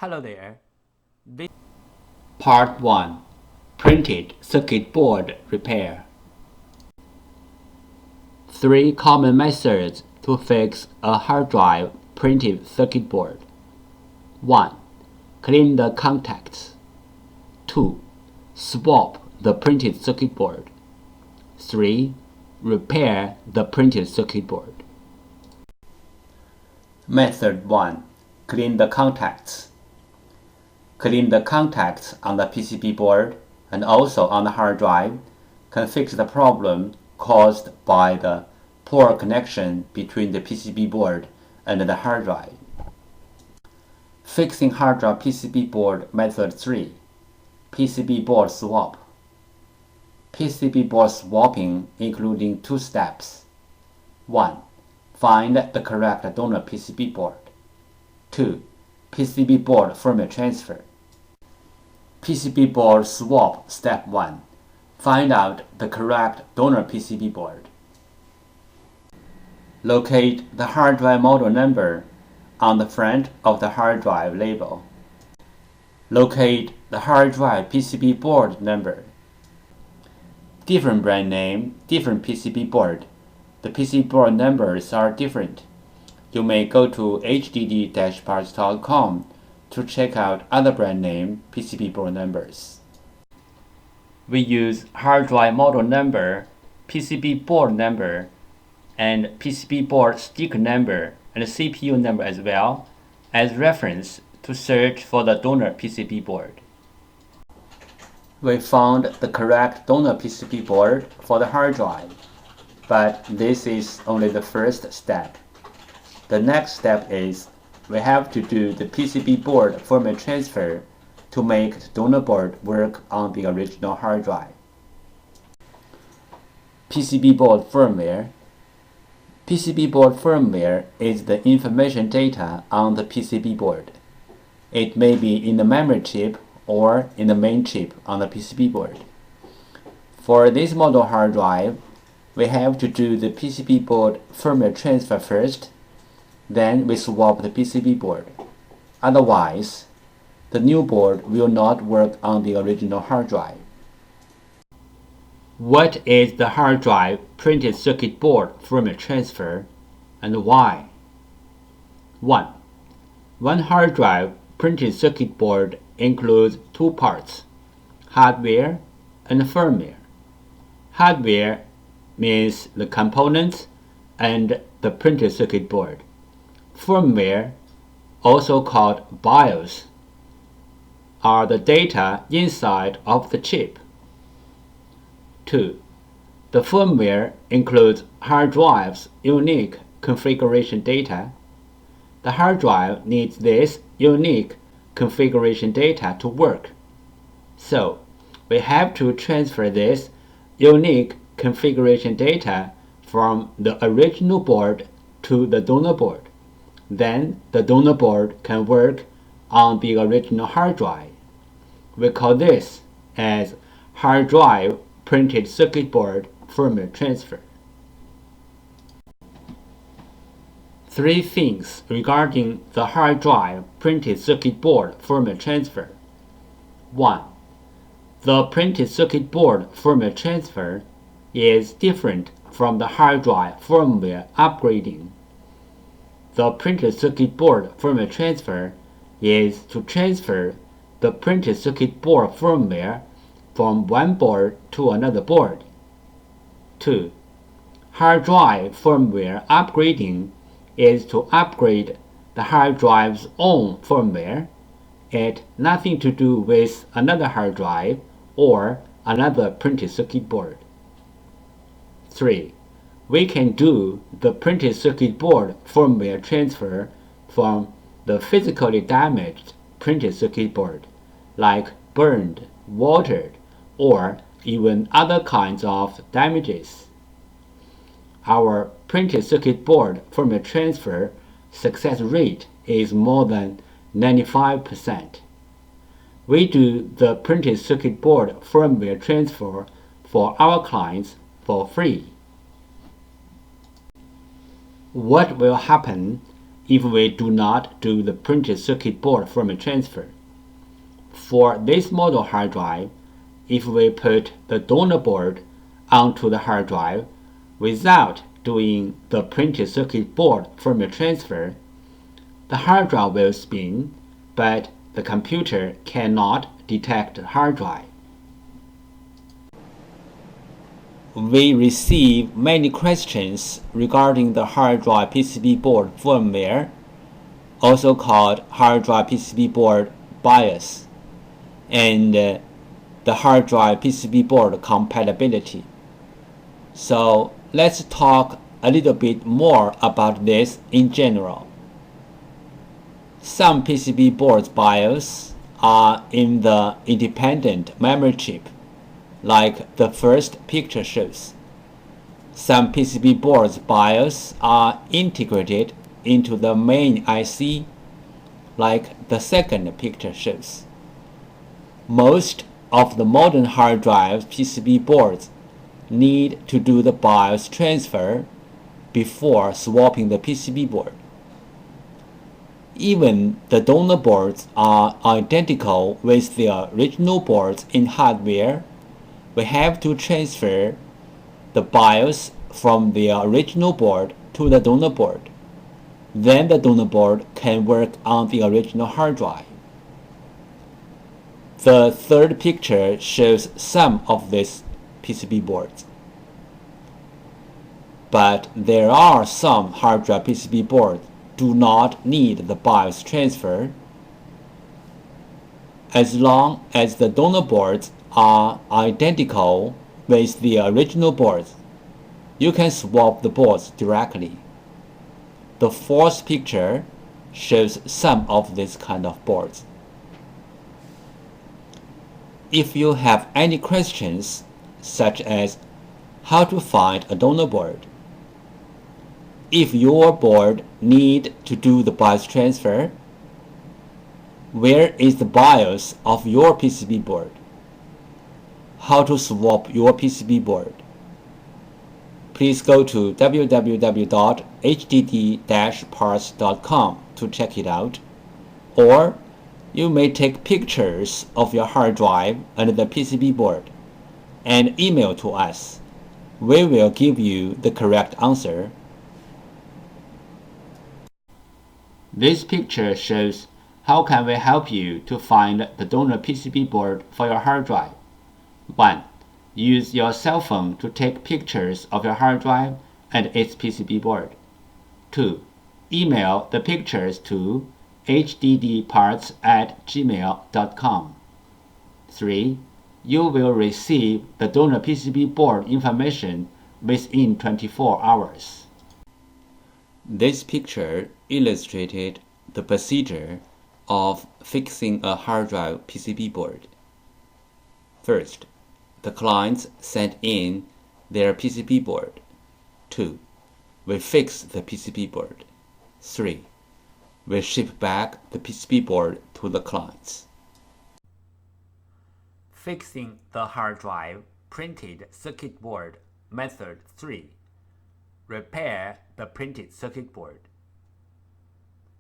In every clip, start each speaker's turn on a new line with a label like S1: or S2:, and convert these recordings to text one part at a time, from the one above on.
S1: Hello there.
S2: Part 1. Printed circuit board repair. 3 common methods to fix a hard drive printed circuit board. 1. Clean the contacts. 2. Swap the printed circuit board. 3. Repair the printed circuit board. Method 1. Clean the contacts. Clean the contacts on the PCB board and also on the hard drive can fix the problem caused by the poor connection between the PCB board and the hard drive. Fixing hard drive PCB board method 3. PCB board swap. PCB board swapping including 2 steps. 1. Find the correct donor PCB board. 2. PCB board firmware transfer. PCB board swap step 1. Find out the correct donor PCB board. Locate the hard drive model number on the front of the hard drive label. Locate the hard drive PCB board number. Different brand name, different PCB board. The PCB board numbers are different. You may go to hddparts.com to check out other brand name PCB board numbers. We use hard drive model number, PCB board number, and PCB board sticker number and CPU number as well as reference to search for the donor PCB board. We found the correct donor PCB board for the hard drive, but this is only the first step. The next step is we have to do the PCB board firmware transfer to make the donor board work on the original hard drive. PCB board firmware. PCB board firmware is the information data on the PCB board. It may be in the memory chip or in the main chip on the PCB board. For this model hard drive, we have to do the PCB board firmware transfer first. Then we swap the PCB board. Otherwise, the new board will not work on the original hard drive. What is the hard drive printed circuit board firmware transfer and why? 1. One hard drive printed circuit board includes 2 parts, hardware and firmware. Hardware means the components and the printed circuit board. Firmware, also called BIOS, are the data inside of the chip. 2. The firmware includes hard drive's unique configuration data. The hard drive needs this unique configuration data to work. So, we have to transfer this unique configuration data from the original board to the donor board. Then the donor board can work on the original hard drive. We call this as hard drive printed circuit board firmware transfer. 3 things regarding the hard drive printed circuit board firmware transfer. 1. The printed circuit board firmware transfer is different from the hard drive firmware upgrading. The printed circuit board firmware transfer is to transfer the printed circuit board firmware from one board to another board. 2. Hard drive firmware upgrading is to upgrade the hard drive's own firmware. It has nothing to do with another hard drive or another printed circuit board. 3. We can do the printed circuit board firmware transfer from the physically damaged printed circuit board, like burned, watered, or even other kinds of damages. Our printed circuit board firmware transfer success rate is more than 95%. We do the printed circuit board firmware transfer for our clients for free. What will happen if we do not do the printed circuit board firmware transfer. For this model hard drive, if we put the donor board onto the hard drive without doing the printed circuit board firmware transfer, the hard drive will spin, but the computer cannot detect the hard drive. We receive many questions regarding the hard drive PCB board firmware, also called hard drive PCB board BIOS, and the hard drive PCB board compatibility. So let's talk a little bit more about this in general. Some PCB boards BIOS are in the independent memory chip, like the first picture shows. Some PCB boards BIOS are integrated into the main IC, like the second picture shows. Most of the modern hard drive PCB boards need to do the BIOS transfer before swapping the PCB board. Even the donor boards are identical with the original boards in hardware. We have to transfer the BIOS from the original board to the donor board. Then the donor board can work on the original hard drive. The third picture shows some of these PCB boards. But there are some hard drive PCB boards do not need the BIOS transfer. As long as the donor boards are identical with the original boards, you can swap the boards directly. The fourth picture shows some of these kind of boards. If you have any questions, such as how to find a donor board, if your board need to do the BIOS transfer, where is the BIOS of your PCB board, how to swap your PCB board, please go to www.hddparts.com to check it out, or you may take pictures of your hard drive and the PCB board and email to us. We will give you the correct answer. This picture shows how can we help you to find the donor PCB board for your hard drive. 1. Use your cell phone to take pictures of your hard drive and its PCB board. 2. Email the pictures to hddparts@gmail.com. 3. You will receive the donor PCB board information within 24 hours. This picture illustrated the procedure of fixing a hard drive PCB board. First, the clients sent in their PCB board. 2. We fix the PCB board. 3. We ship back the PCB board to the clients. Fixing the hard drive printed circuit board method 3. Repair the printed circuit board.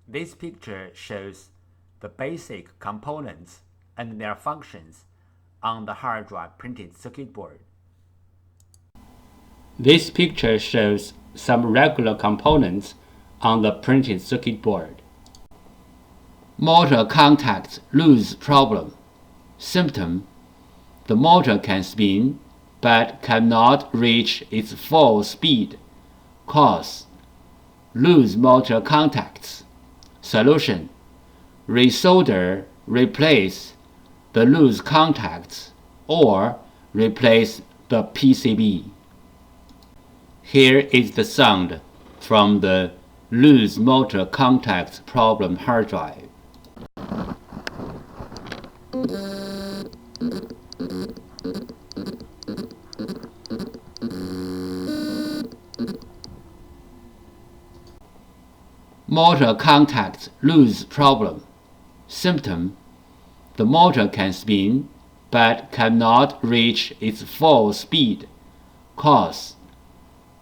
S2: This picture shows the basic components and their functions on the hard drive printed circuit board. This picture shows some regular components on the printed circuit board. Motor contacts lose problem. Symptom: the motor can spin but cannot reach its full speed. Cause: loose motor contacts. Solution: resolder, replace the loose contacts or replace the PCB. Here is the sound from the loose motor contacts problem hard drive. Motor contacts lose problem. Symptom: the motor can spin but cannot reach its full speed. Cause: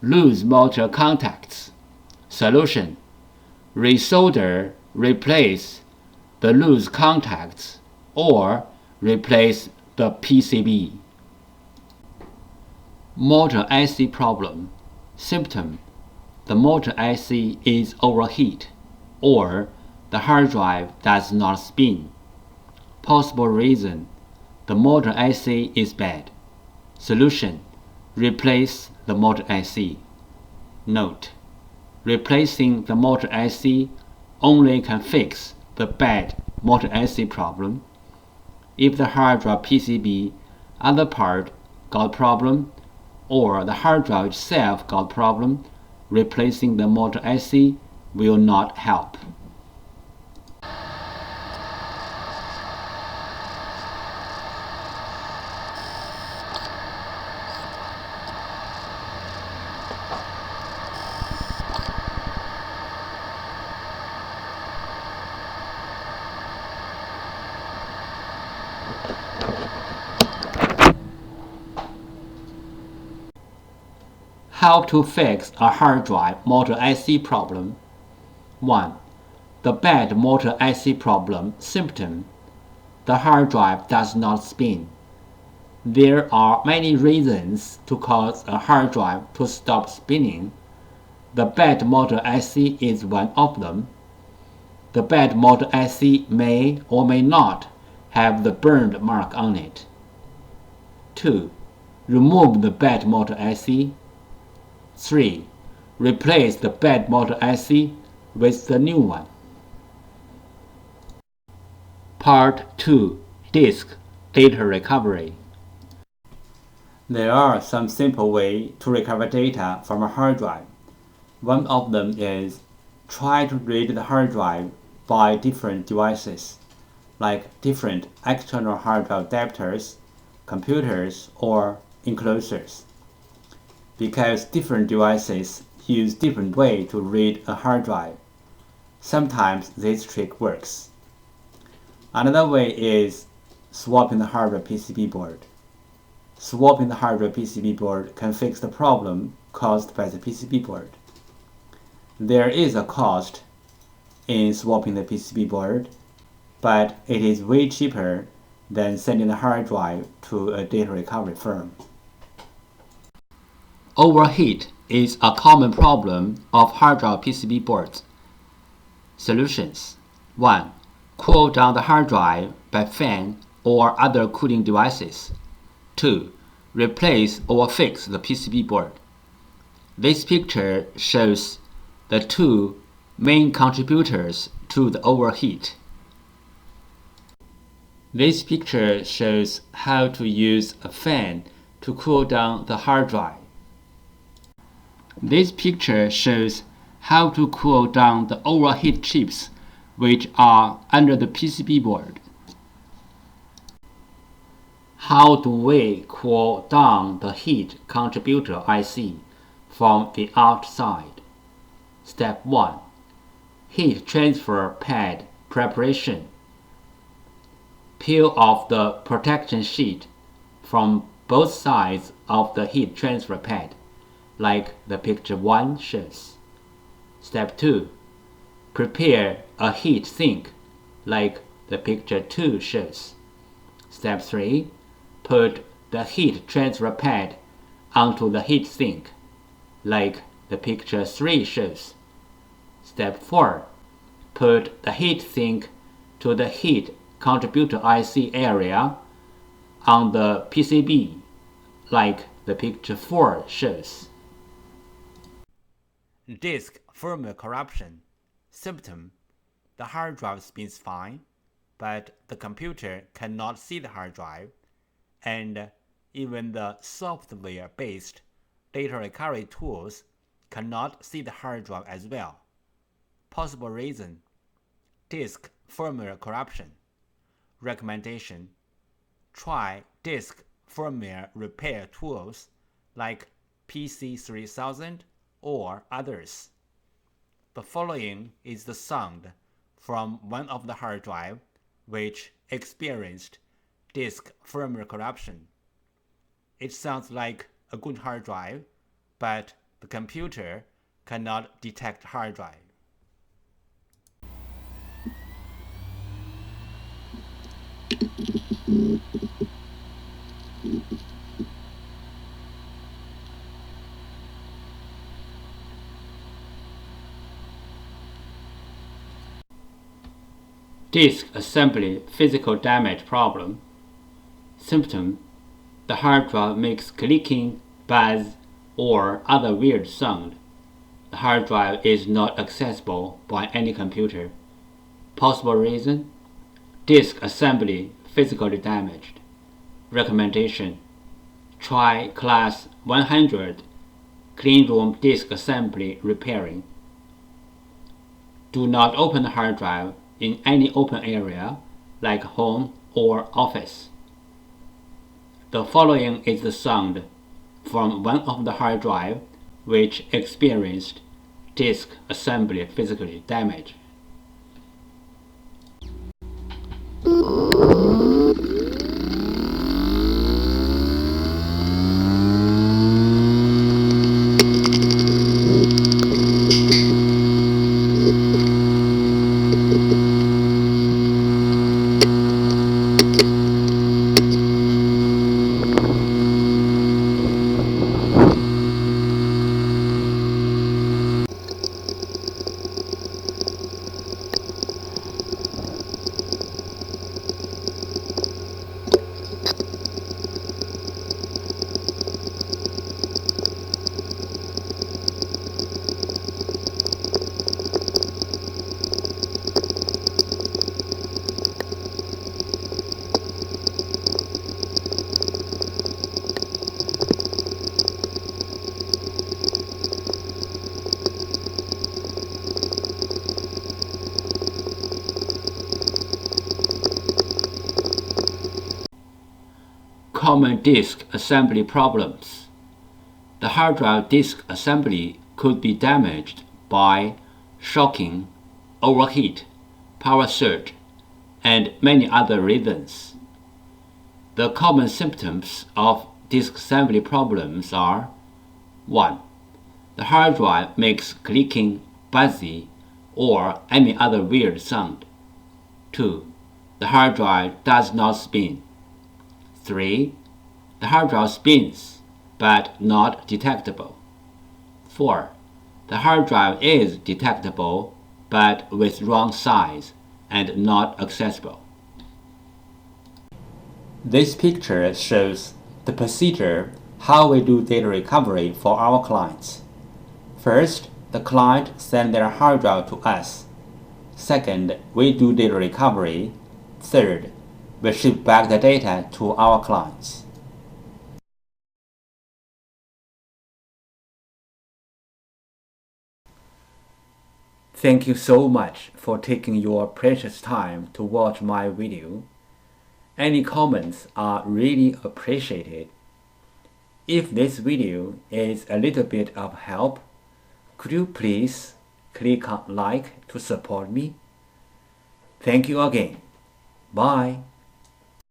S2: loose motor contacts. Solution: resolder, replace the loose contacts, or replace the PCB. Motor IC problem. Symptom: the motor IC is overheat, or the hard drive does not spin. Possible reason: the motor IC is bad. Solution: replace the motor IC. Note: replacing the motor IC only can fix the bad motor IC problem. If the hard drive PCB other part got problem, or the hard drive itself got problem, replacing the motor IC will not help. How to fix a hard drive motor IC problem. 1. The bad motor IC problem. Symptom: the hard drive does not spin. There are many reasons to cause a hard drive to stop spinning. The bad motor IC is one of them. The bad motor IC may or may not have the burned mark on it. 2. Remove the bad motor IC. 3. Replace the bad motor IC with the new one. Part 2. Disk Data Recovery. There are some simple ways to recover data from a hard drive. One of them is try to read the hard drive by different devices, like different external hard drive adapters, computers, or enclosures. Because different devices use different ways to read a hard drive, sometimes this trick works. Another way is swapping the hard drive PCB board. Swapping the hard drive PCB board can fix the problem caused by the PCB board. There is a cost in swapping the PCB board, but it is way cheaper than sending the hard drive to a data recovery firm. Overheat is a common problem of hard drive PCB boards. Solutions: 1. Cool down the hard drive by fan or other cooling devices. 2. Replace or fix the PCB board. This picture shows the two main contributors to the overheat. This picture shows how to use a fan to cool down the hard drive. This picture shows how to cool down the overheat chips which are under the PCB board. How do we cool down the heat contributor IC from the outside? Step 1. Heat transfer pad preparation. Peel off the protection sheet from both sides of the heat transfer pad, like the picture 1 shows. Step 2. Prepare a heat sink, like the picture 2 shows. Step 3. Put the heat transfer pad onto the heat sink, like the picture 3 shows. Step 4. Put the heat sink to the heat contributor IC area on the PCB, like the picture 4 shows. Disk firmware corruption. Symptom: the hard drive spins fine, but the computer cannot see the hard drive, and even the software-based data recovery tools cannot see the hard drive as well. Possible reason: disk firmware corruption. Recommendation: try disk firmware repair tools like PC3000 or others. The following is the sound from one of the hard drive which experienced disk firmware corruption. It sounds like a good hard drive, but the computer cannot detect hard drive. Disk assembly physical damage problem. Symptom: the hard drive makes clicking, buzz, or other weird sound. The hard drive is not accessible by any computer. Possible reason: disk assembly physically damaged. Recommendation: try Class 100 cleanroom disk assembly repairing. Do not open the hard drive in any open area like home or office. The following is the sound from one of the hard drive which experienced disk assembly physical damage. Common disk assembly problems. The hard drive disk assembly could be damaged by shocking, overheat, power surge, and many other reasons. The common symptoms of disk assembly problems are: 1. The hard drive makes clicking, buzzy, or any other weird sound. 2. The hard drive does not spin. 3. The hard drive spins, but not detectable. 4. The hard drive is detectable, but with wrong size and not accessible. This picture shows the procedure how we do data recovery for our clients. First, the client sends their hard drive to us. Second, we do data recovery. Third, we ship back the data to our clients. Thank you so much for taking your precious time to watch my video. Any comments are really appreciated. If this video is a little bit of help, could you please click on like to support me? Thank you again. Bye.